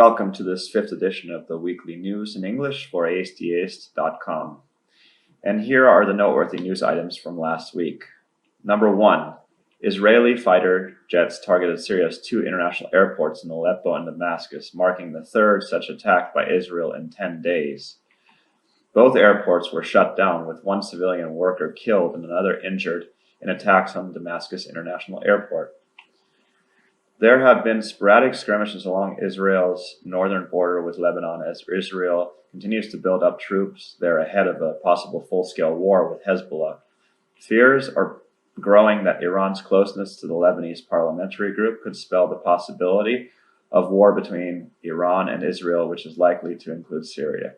welcome to this fifth edition of the weekly news in English for atheist.com. And here are the noteworthy news items from last week. Number 1. Israeli fighter jets targeted Syria's 2 international airports in Aleppo and Damascus, marking the third such attack by Israel in 10 days. Both airports were shut down, with 1 civilian worker killed and another injured in attacks on Damascus International Airport. There have been sporadic skirmishes along Israel's northern border with Lebanon as Israel continues to build up troops there ahead of a possible full-scale war with Hezbollah. Fears are growing that Iran's closeness to the Lebanese parliamentary group could spell the possibility of war between Iran and Israel, which is likely to include Syria.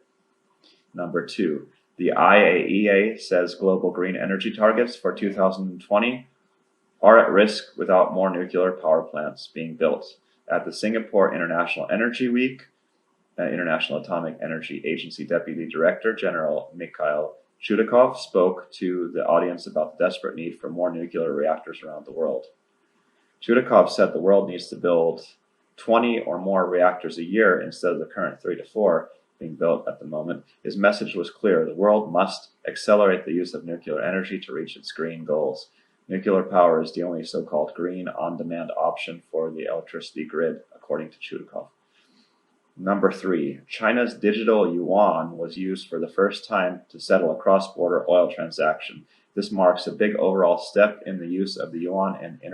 Number 2. The IAEA says global green energy targets for 2020 are at risk without more nuclear power plants being built. At the Singapore International Energy Week, International Atomic Energy Agency Deputy Director General Mikhail Chudakov spoke to the audience about the desperate need for more nuclear reactors around the world. Chudakov said the world needs to build 20 or more reactors a year instead of the current 3 to 4 being built at the moment. His message was clear: the world must accelerate the use of nuclear energy to reach its green goals. Nuclear power is the only so-called green on-demand option for the electricity grid, according to Chudakov. Number 3. China's digital yuan was used for the first time to settle a cross-border oil transaction. This marks a big overall step in the use of the yuan in the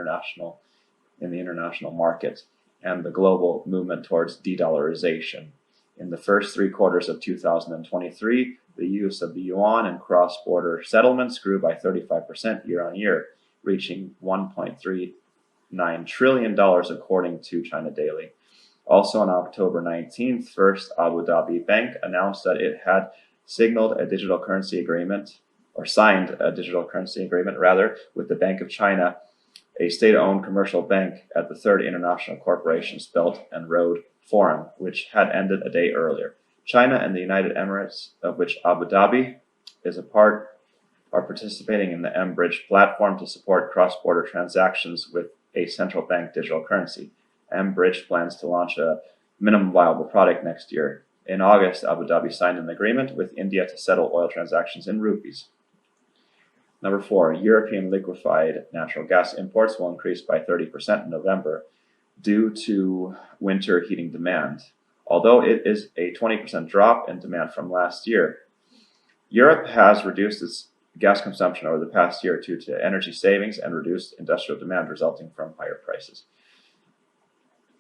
international market and the global movement towards de-dollarization. In the first 3 quarters of 2023, the use of the yuan in cross-border settlements grew by 35% year-on-year, reaching $1.39 trillion according to China Daily. Also on October 19th, First Abu Dhabi Bank announced that it had signed a digital currency agreement with the Bank of China, a state-owned commercial bank, at the Third International Corporation's Belt and Road Forum, which had ended a day earlier. China and the United Emirates, of which Abu Dhabi is a part, are participating in the mBridge platform to support cross-border transactions with a central bank digital currency. mBridge plans to launch a minimum viable product next year. In August, Abu Dhabi signed an agreement with India to settle oil transactions in rupees. Number 4. European liquefied natural gas imports will increase by 30% in November due to winter heating demand. Although it is a 20% drop in demand from last year, Europe has reduced its gas consumption over the past year due to energy savings and reduced industrial demand resulting from higher prices.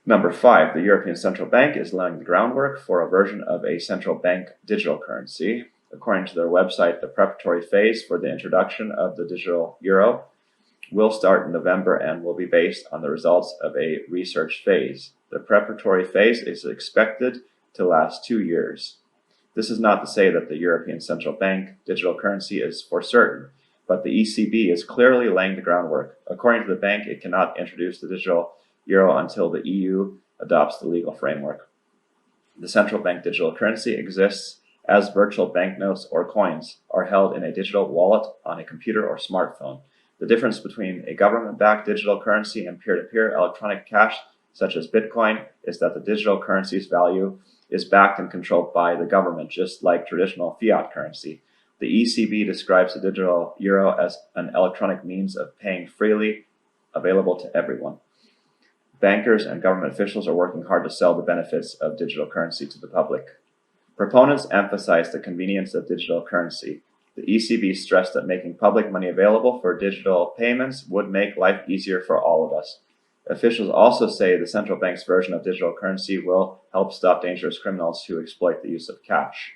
Number 5. The European Central Bank is laying the groundwork for a version of a central bank digital currency. According to their website, the preparatory phase for the introduction of the digital euro will start in November and will be based on the results of a research phase. The preparatory phase is expected to last 2 years. This is not to say that the European Central Bank digital currency is for certain, but the ECB is clearly laying the groundwork. According to the bank, it cannot introduce the digital euro until the EU adopts the legal framework. The central bank digital currency exists as virtual banknotes or coins are held in a digital wallet on a computer or smartphone. The difference between a government-backed digital currency and peer-to-peer electronic cash, such as Bitcoin, is that the digital currency's value is backed and controlled by the government, just like traditional fiat currency. The ECB describes the digital euro as an electronic means of paying freely, available to everyone. Bankers and government officials are working hard to sell the benefits of digital currency to the public. Proponents emphasize the convenience of digital currency. The ECB stressed that making public money available for digital payments would make life easier for all of us. Officials also say the central bank's version of digital currency will help stop dangerous criminals who exploit the use of cash.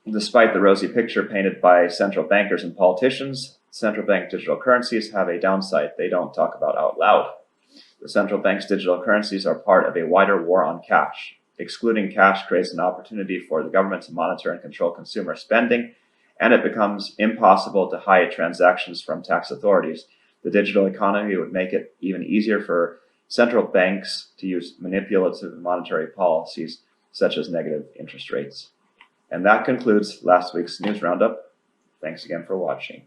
Despite the rosy picture painted by central bankers and politicians, central bank digital currencies have a downside they don't talk about out loud. The central bank's digital currencies are part of a wider war on cash. Excluding cash creates an opportunity for the government to monitor and control consumer spending, and it becomes impossible to hide transactions from tax authorities. The digital economy would make it even easier for central banks to use manipulative monetary policies, such as negative interest rates. And that concludes last week's news roundup. Thanks again for watching.